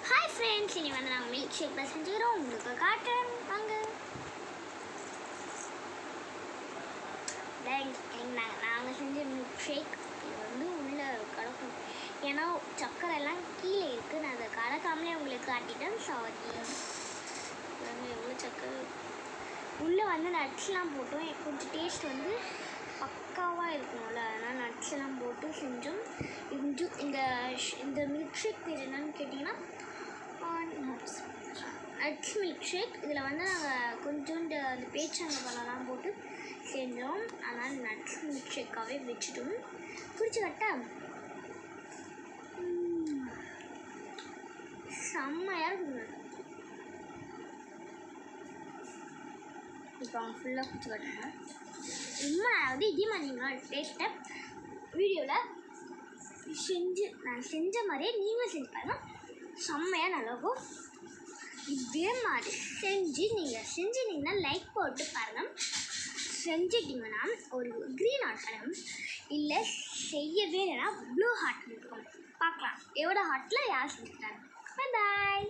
Hi friends, இனி வந்து நாங்கள் மில்க் ஷேக் தான் செஞ்சுக்கிறோம். உங்களுக்கு காட்டுறேன் வாங்க. நாங்கள் செஞ்ச மில்க் ஷேக் இது வந்து உள்ளே கலக்கும். ஏன்னா சக்கரை எல்லாம் கீழே இருக்குது. நான் அதை கலக்காமலே உங்களுக்கு காட்டிட்டேன். சாரி. எவ்வளோ சக்கரை உள்ளே வந்து நட்ஸ்லாம் போட்டோம். கொஞ்சம் டேஸ்ட் வந்து பக்காவாக இருக்கணும்ல, அதனால் நட்ஸ்லாம் போட்டு செஞ்சோம். இந்த மில்க் ஷேக் பேர் என்னன்னு கேட்டிங்கன்னா நட்ஸ் மில்க் ஷேக். இதில் வந்து நாங்கள் கொஞ்சோண்டு அந்த பேச்சம்பழம்லாம் போட்டு செஞ்சோம். அதனால் நட்ஸ் மில்க் ஷேக்காகவே வச்சுட்டோம். குடிச்சு கட்ட செம்மையாக இருக்குங்க. இப்போ அவங்க ஃபுல்லாக குடிச்சு கட்டுங்க. அதாவது இதே மாதிரி டேஸ்ட்டை வீடியோவில் நான் செஞ்ச மாதிரியே நீங்களும் செஞ்சு பாருங்கள். செம்மையாக நல்லாயிருக்கும். இதே மாதிரி செஞ்சிட்டிங்கன்னா லைக் போட்டு பாருங்கள். செஞ்சிட்டிங்கன்னா ஒரு க்ரீன் ஹார்ட் கிடைக்கும். இல்லை செய்யவே இல்லைன்னா ப்ளூ ஹார்ட் இருக்கும். பார்க்கலாம் எவ்வளோ ஹார்ட்டில் யார் செஞ்சுட்டாங்க. பாய்.